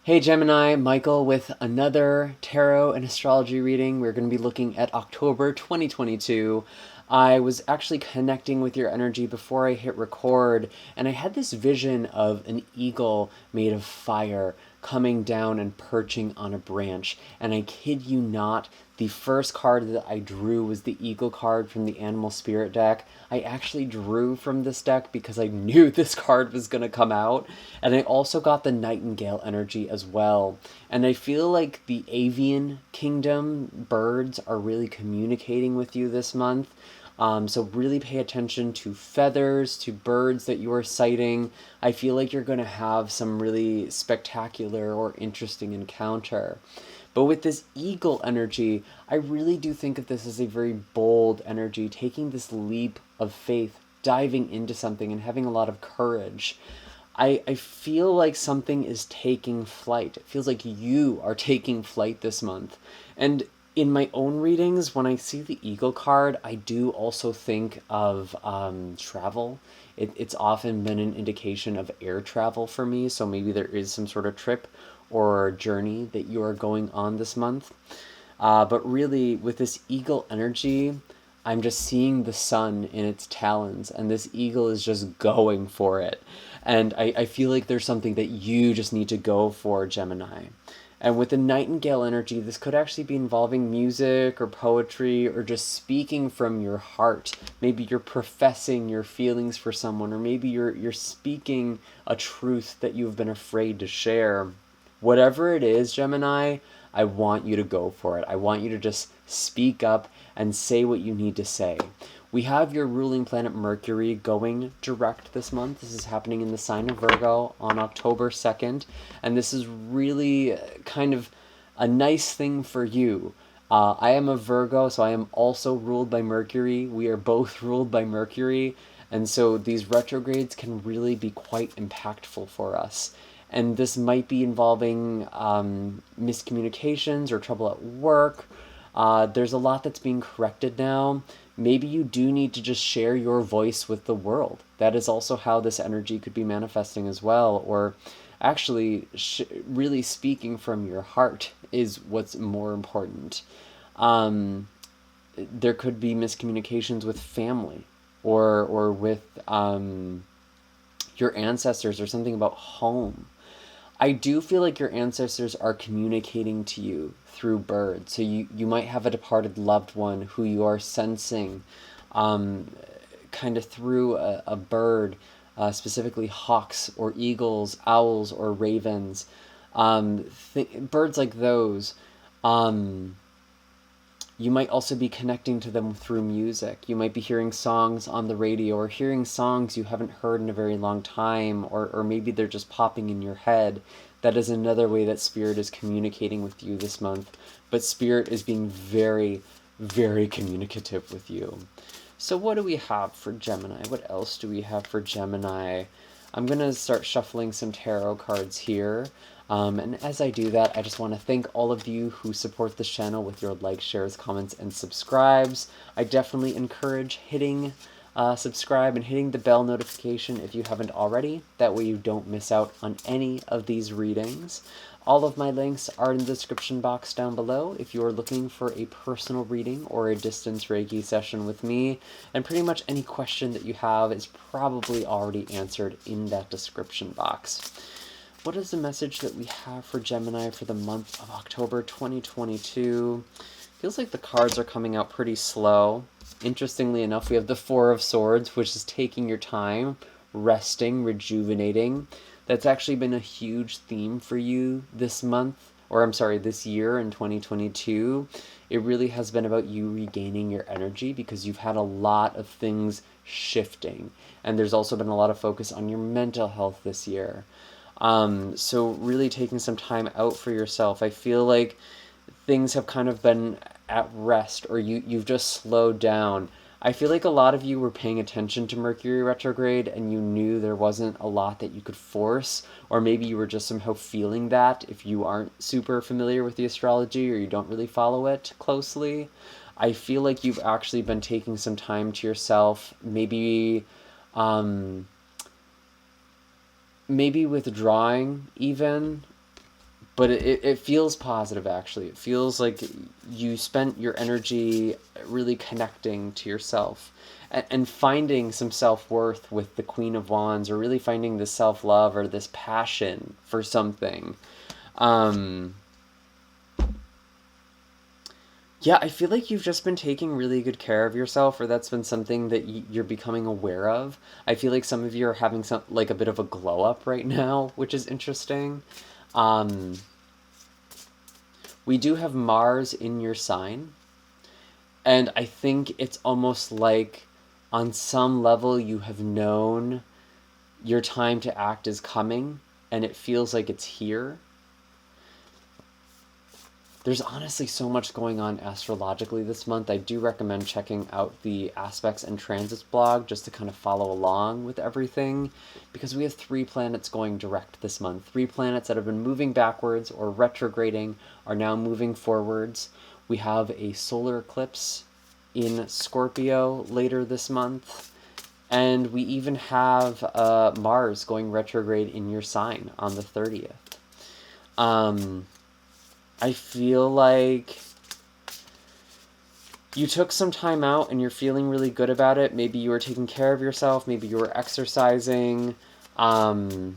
Hey Gemini, Michael with another tarot and astrology reading. We're going to be looking at October 2022. I was actually connecting with your energy before I hit record, and I had this vision of an eagle made of fire coming down and perching on a branch. And I kid you not, the first card that I drew was the eagle card from the Animal Spirit deck. I actually drew from this deck because I knew this card was going to come out. And I also got the Nightingale energy as well. And I feel like the avian kingdom, birds, are really communicating with you this month. So really pay attention to feathers, to birds that you are sighting. I feel like you're going to have some really spectacular or interesting encounter. But with this eagle energy, I really do think of this as a very bold energy, taking this leap of faith, diving into something and having a lot of courage. I feel like something is taking flight. It feels like you are taking flight this month. And in my own readings, when I see the eagle card, I do also think of travel. It's often been an indication of air travel for me, so maybe there is some sort of trip or journey that you are going on this month. But really, with this eagle energy, I'm just seeing the sun in its talons, and this eagle is just going for it. And I feel like there's something that you just need to go for, Gemini. And with the nightingale energy, this could actually be involving music or poetry or just speaking from your heart. Maybe you're professing your feelings for someone, or maybe you're speaking a truth that you've been afraid to share. Whatever it is, Gemini, I want you to go for it. I want you to just speak up and say what you need to say. We have your ruling planet Mercury going direct this month. This is happening in the sign of Virgo on October 2nd. And this is really kind of a nice thing for you. I am a Virgo, so I am also ruled by Mercury. We are both ruled by Mercury. And so these retrogrades can really be quite impactful for us. And this might be involving miscommunications or trouble at work. There's a lot that's being corrected now. Maybe you do need to just share your voice with the world. That is also how this energy could be manifesting as well. Or actually, really speaking from your heart is what's more important. There could be miscommunications with family or with your ancestors or something about home. I do feel like your ancestors are communicating to you through birds. So you might have a departed loved one who you are sensing kind of through a bird, specifically hawks or eagles, owls or ravens. Birds like those. You might also be connecting to them through music. You might be hearing songs on the radio or hearing songs you haven't heard in a very long time, or maybe they're just popping in your head. That is another way that Spirit is communicating with you this month. But Spirit is being very, very communicative with you. So what do we have for Gemini? What else do we have for Gemini? I'm going to start shuffling some tarot cards here. And as I do that, I just want to thank all of you who support this channel with your likes, shares, comments, and subscribes. I definitely encourage hitting subscribe and hitting the bell notification if you haven't already. That way you don't miss out on any of these readings. All of my links are in the description box down below if you are looking for a personal reading or a distance Reiki session with me. And pretty much any question that you have is probably already answered in that description box. What is the message that we have for Gemini for the month of October 2022? Feels like the cards are coming out pretty slow. Interestingly enough, we have the Four of Swords, which is taking your time, resting, rejuvenating. That's actually been a huge theme for you this month, or I'm sorry, this year in 2022. It really has been about you regaining your energy because you've had a lot of things shifting. And there's also been a lot of focus on your mental health this year. So really taking some time out for yourself. I feel like things have kind of been at rest, or you've just slowed down. I feel like a lot of you were paying attention to Mercury retrograde and you knew there wasn't a lot that you could force, or maybe you were just somehow feeling that if you aren't super familiar with the astrology or you don't really follow it closely. I feel like you've actually been taking some time to yourself, maybe withdrawing even, But it feels positive, actually. It feels like you spent your energy really connecting to yourself and finding some self-worth with the Queen of Wands, or really finding this self-love or this passion for something. Yeah, I feel like you've just been taking really good care of yourself, or that's been something that you're becoming aware of. I feel like some of you are having some, like, a bit of a glow up right now, which is interesting. Um, we do have Mars in your sign, and I think it's almost like on some level you have known your time to act is coming, and it feels like it's here. There's honestly so much going on astrologically this month. I do recommend checking out the Aspects and Transits blog just to kind of follow along with everything, because we have 3 planets going direct this month. 3 planets that have been moving backwards or retrograding are now moving forwards. We have a solar eclipse in Scorpio later this month, and we even have Mars going retrograde in your sign on the 30th. I feel like you took some time out and you're feeling really good about it. Maybe you were taking care of yourself. Maybe you were exercising. There's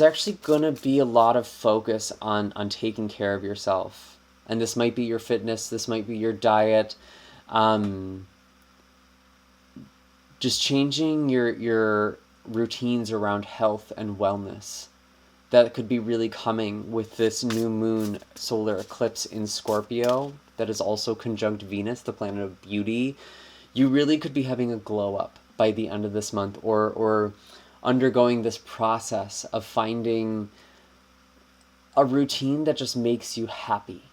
actually going to be a lot of focus on taking care of yourself. And this might be your fitness. This might be your diet. Just changing your routines around health and wellness. That could be really coming with this new moon solar eclipse in Scorpio that is also conjunct Venus, the planet of beauty. You really could be having a glow up by the end of this month, or undergoing this process of finding a routine that just makes you happy.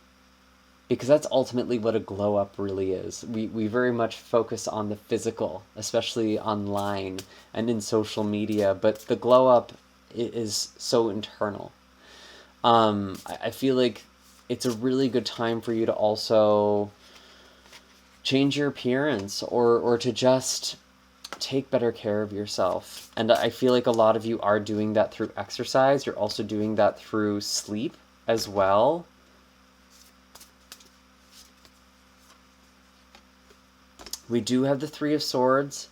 Because that's ultimately what a glow up really is. We very much focus on the physical, especially online and in social media, but the glow up is so internal. I feel like it's a really good time for you to also change your appearance, or to just take better care of yourself. And I feel like a lot of you are doing that through exercise. You're also doing that through sleep as well. We do have the 3 of Swords.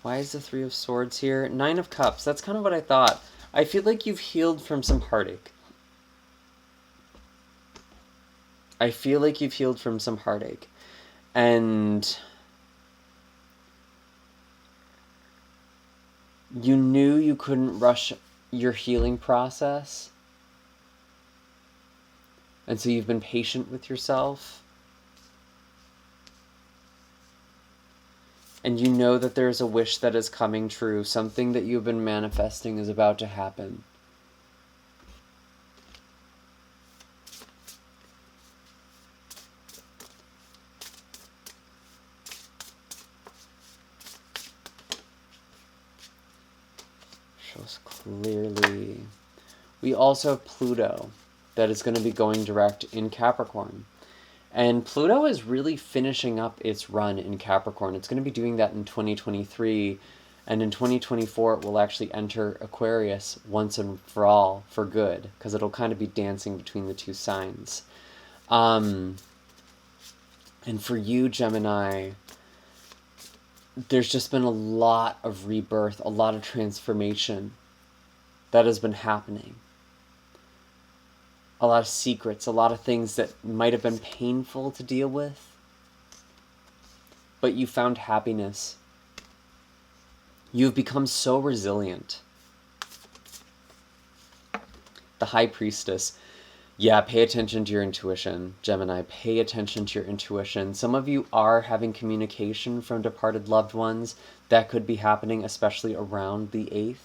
Why is the 3 of Swords here? 9 of Cups. That's kind of what I thought. I feel like you've healed from some heartache. I feel like you've healed from some heartache. And you knew you couldn't rush your healing process. And so you've been patient with yourself. And you know that there's a wish that is coming true. Something that you've been manifesting is about to happen. Shows clearly. We also have Pluto that is going to be going direct in Capricorn. And Pluto is really finishing up its run in Capricorn. It's going to be doing that in 2023. And in 2024, it will actually enter Aquarius once and for all for good, because it'll kind of be dancing between the 2 signs. And for you, Gemini, there's just been a lot of rebirth, a lot of transformation that has been happening. A lot of secrets, a lot of things that might have been painful to deal with, but you found happiness. You've become so resilient. The High Priestess. Yeah, pay attention to your intuition, Gemini. Pay attention to your intuition. Some of you are having communication from departed loved ones. That could be happening, especially around the 8th.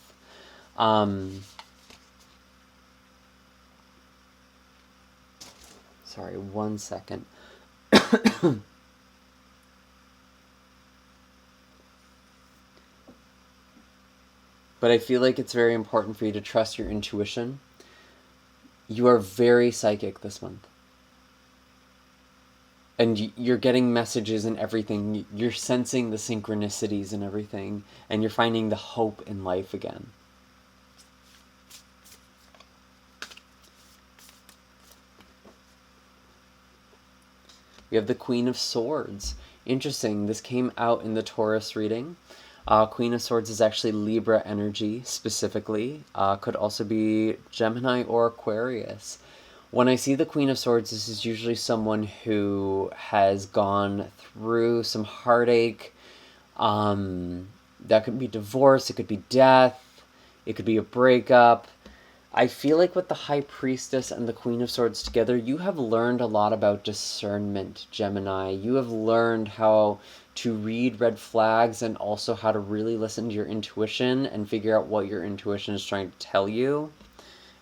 Sorry, 1 second. But I feel like it's very important for you to trust your intuition. You are very psychic this month. And you're getting messages and everything. You're sensing the synchronicities and everything. And you're finding the hope in life again. We have the Queen of Swords. Interesting, this came out in the Taurus reading. Queen of Swords is actually Libra energy specifically. Could also be Gemini or Aquarius. When I see the Queen of Swords, this is usually someone who has gone through some heartache. That could be divorce, it could be death, it could be a breakup. I feel like with the High Priestess and the Queen of Swords together, you have learned a lot about discernment, Gemini. You have learned how to read red flags and also how to really listen to your intuition and figure out what your intuition is trying to tell you.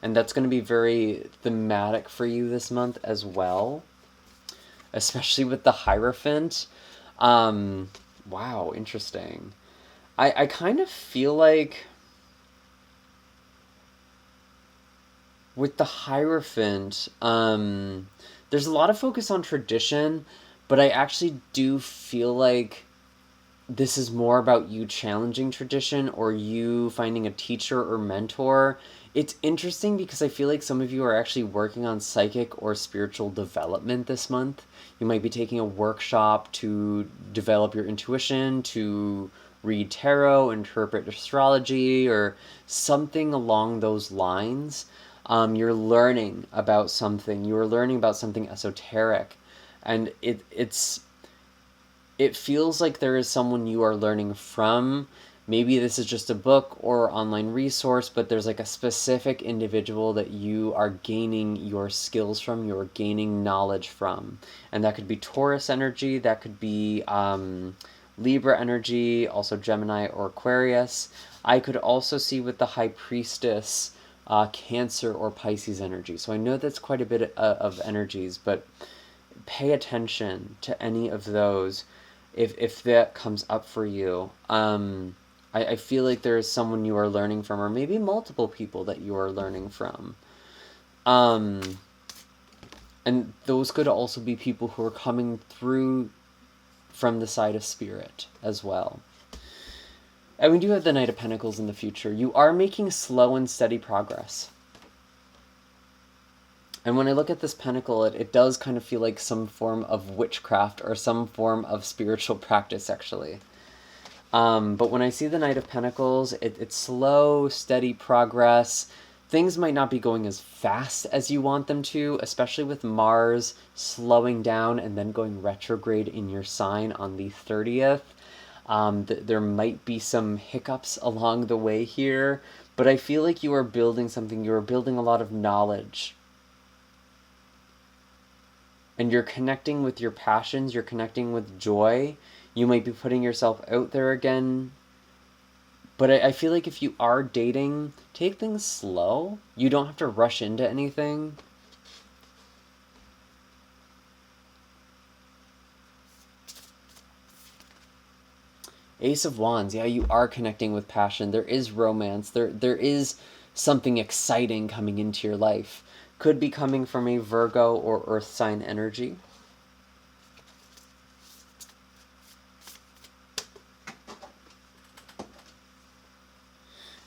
And that's going to be very thematic for you this month as well, especially with the Hierophant. Wow, interesting. I kind of feel like with the Hierophant, there's a lot of focus on tradition, but I actually do feel like this is more about you challenging tradition or you finding a teacher or mentor. It's interesting because I feel like some of you are actually working on psychic or spiritual development this month. You might be taking a workshop to develop your intuition, to read tarot, interpret astrology, or something along those lines. You're learning about something. You're learning about something esoteric. And it feels like there is someone you are learning from. Maybe this is just a book or online resource, but there's like a specific individual that you are gaining your skills from, you're gaining knowledge from. And that could be Taurus energy, that could be Libra energy, also Gemini or Aquarius. I could also see with the High Priestess, Cancer or Pisces energy. So I know that's quite a bit of energies, but pay attention to any of those if that comes up for you. I feel like there is someone you are learning from, or maybe multiple people that you are learning from. And those could also be people who are coming through from the side of spirit as well. And we do have the Knight of Pentacles in the future. You are making slow and steady progress. And when I look at this pentacle, it does kind of feel like some form of witchcraft or some form of spiritual practice, actually. But when I see the Knight of Pentacles, it's slow, steady progress. Things might not be going as fast as you want them to, especially with Mars slowing down and then going retrograde in your sign on the 30th. There might be some hiccups along the way here, but I feel like you are building something. You are building a lot of knowledge. And you're connecting with your passions, you're connecting with joy. You might be putting yourself out there again. But I feel like if you are dating, take things slow. You don't have to rush into anything. Ace of Wands, yeah, you are connecting with passion. There is romance. There is something exciting coming into your life. Could be coming from a Virgo or Earth sign energy.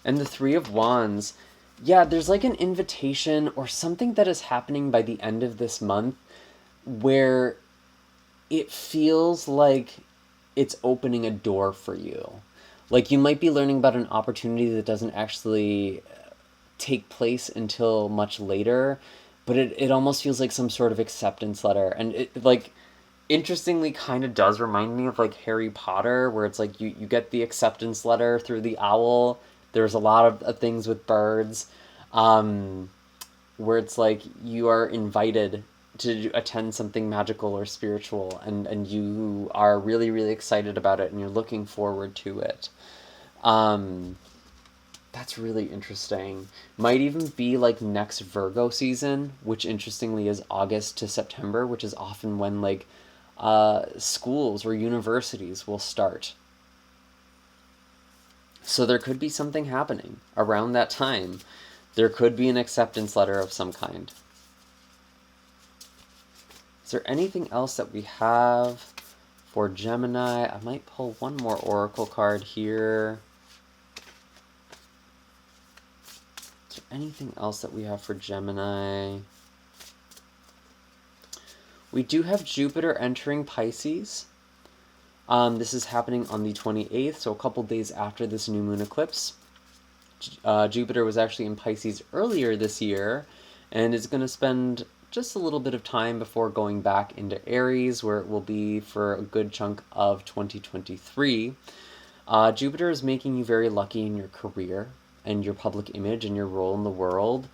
And the Three of Wands, yeah, there's like an invitation or something that is happening by the end of this month where it feels like it's opening a door for you. Like you might be learning about an opportunity that doesn't actually take place until much later, but it almost feels like some sort of acceptance letter. And it, like, interestingly kind of does remind me of like Harry Potter, where it's like you get the acceptance letter through the owl. There's a lot of things with birds, where it's like you are invited to attend something magical or spiritual, and you are really, really excited about it, and you're looking forward to it. That's really interesting. Might even be like next Virgo season, which interestingly is August to September, which is often when like schools or universities will start. So there could be something happening around that time. There could be an acceptance letter of some kind. Is there anything else that we have for Gemini? I might pull one more oracle card here. Is there anything else that we have for Gemini? We do have Jupiter entering Pisces. This is happening on the 28th, so a couple days after this new moon eclipse. Jupiter was actually in Pisces earlier this year, and is going to spend just a little bit of time before going back into Aries, where it will be for a good chunk of 2023. Jupiter is making you very lucky in your career and your public image and your role in the world.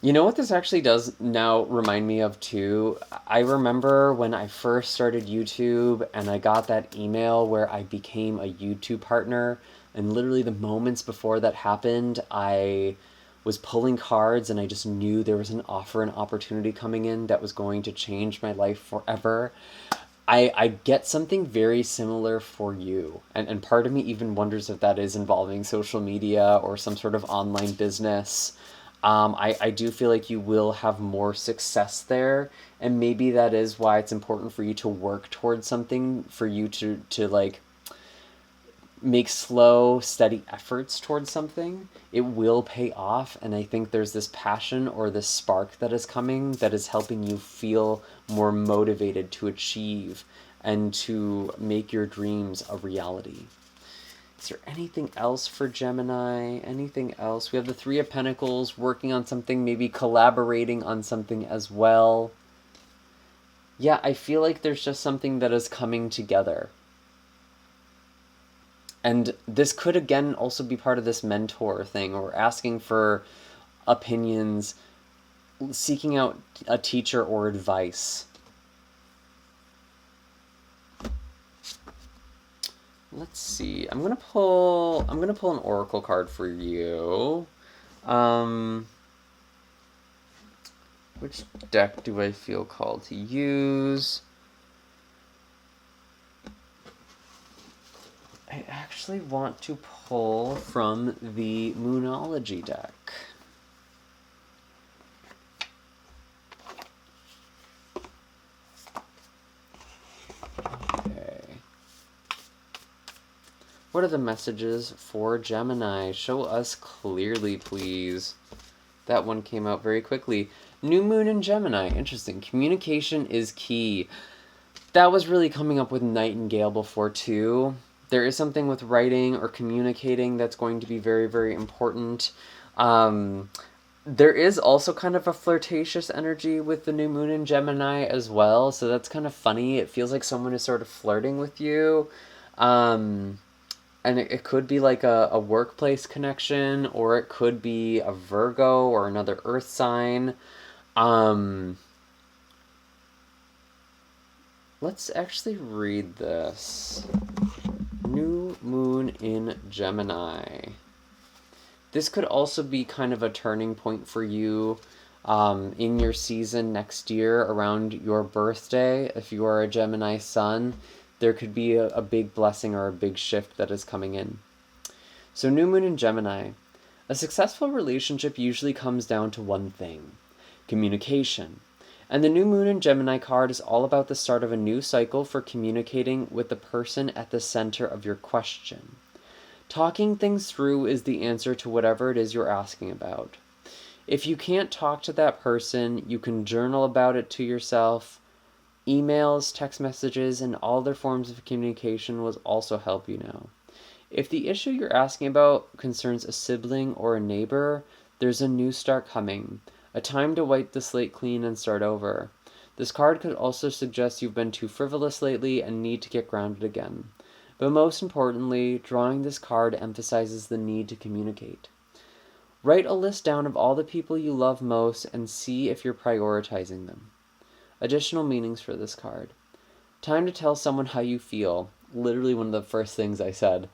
You know what this actually does now remind me of too? I remember when I first started YouTube and I got that email where I became a YouTube partner, and literally the moments before that happened, I was pulling cards and I just knew there was an offer and opportunity coming in that was going to change my life forever. I get something very similar for you. And part of me even wonders if that is involving social media or some sort of online business. I do feel like you will have more success there, and maybe that is why it's important for you to work towards something, for you to like make slow, steady efforts towards something. It will pay off, and I think there's this passion or this spark that is coming that is helping you feel more motivated to achieve and to make your dreams a reality. Is there anything else for Gemini? Anything else? We have the Three of Pentacles, working on something, maybe collaborating on something as well. Yeah, I feel like there's just something that is coming together. And this could, again, also be part of this mentor thing, or asking for opinions, seeking out a teacher or advice. Let's see. I'm gonna pull an oracle card for you. Which deck do I feel called to use? I actually want to pull from the Moonology deck. Okay. What are the messages for Gemini? Show us clearly, please. That one came out very quickly. New moon in Gemini. Interesting. Communication is key. That was really coming up with Nightingale before, too. There is something with writing or communicating that's going to be very, very important. There is also kind of a flirtatious energy with the new moon in Gemini as well, so that's kind of funny. It feels like someone is sort of flirting with you. And it could be like a workplace connection, or it could be a Virgo or another earth sign. Let's actually read this. New moon in Gemini. This could also be kind of a turning point for you in your season next year around your birthday. If you are a Gemini sun, there could be a big blessing or a big shift that is coming in. So new moon in Gemini. A successful relationship usually comes down to one thing: communication. And the new moon in Gemini card is all about the start of a new cycle for communicating with the person at the center of your question. Talking things through is the answer to whatever it is you're asking about. If you can't talk to that person, you can journal about it to yourself. Emails, text messages, and all other forms of communication will also help you now. If the issue you're asking about concerns a sibling or a neighbor, there's a new start coming. A time to wipe the slate clean and start over. This card could also suggest you've been too frivolous lately and need to get grounded again. But most importantly, drawing this card emphasizes the need to communicate. Write a list down of all the people you love most and see if you're prioritizing them. Additional meanings for this card. Time to tell someone how you feel. Literally one of the first things I said.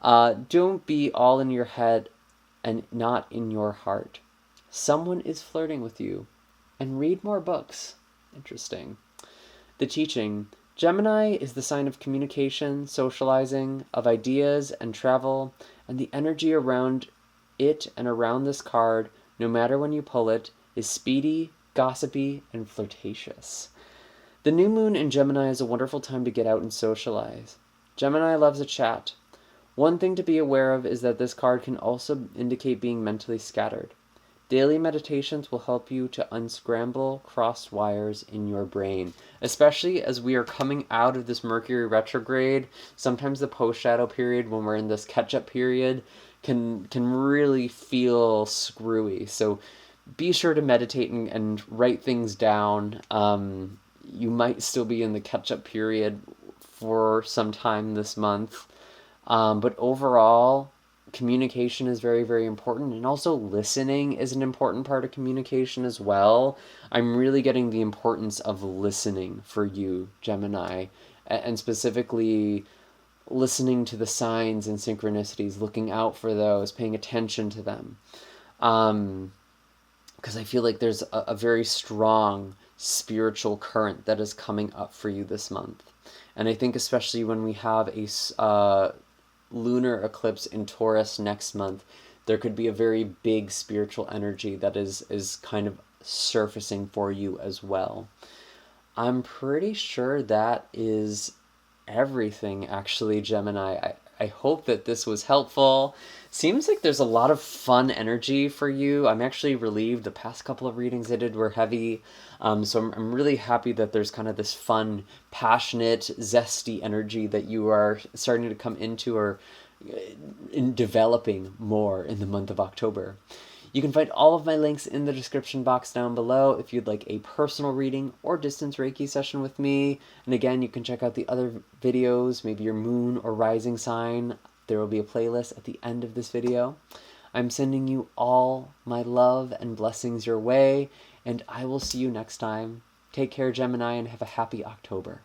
Don't be all in your head and not in your heart. Someone is flirting with you. And read more books. Interesting. The teaching. Gemini is the sign of communication, socializing, of ideas and travel, and the energy around it and around this card, no matter when you pull it, is speedy, gossipy, and flirtatious. The new moon in Gemini is a wonderful time to get out and socialize. Gemini loves a chat. One thing to be aware of is that this card can also indicate being mentally scattered. Daily meditations will help you to unscramble crossed wires in your brain, especially as we are coming out of this Mercury retrograde. Sometimes the post-shadow period, when we're in this catch-up period, can really feel screwy. So be sure to meditate and write things down. You might still be in the catch-up period for some time this month. But overall, communication is very, very important. And also listening is an important part of communication as well. I'm really getting the importance of listening for you, Gemini, and specifically listening to the signs and synchronicities, looking out for those, paying attention to them. Because I feel like there's a very strong spiritual current that is coming up for you this month. And I think especially when we have a lunar eclipse in Taurus next month, there could be a very big spiritual energy that is kind of surfacing for you as well. I'm pretty sure that is everything, actually, Gemini. I hope that this was helpful. Seems like there's a lot of fun energy for you. I'm actually relieved. The past couple of readings I did were heavy. So I'm really happy that there's kind of this fun, passionate, zesty energy that you are starting to come into or in developing more in the month of October. You can find all of my links in the description box down below if you'd like a personal reading or distance Reiki session with me. And again, you can check out the other videos, maybe your moon or rising sign. There will be a playlist at the end of this video. I'm sending you all my love and blessings your way, and I will see you next time. Take care, Gemini, and have a happy October.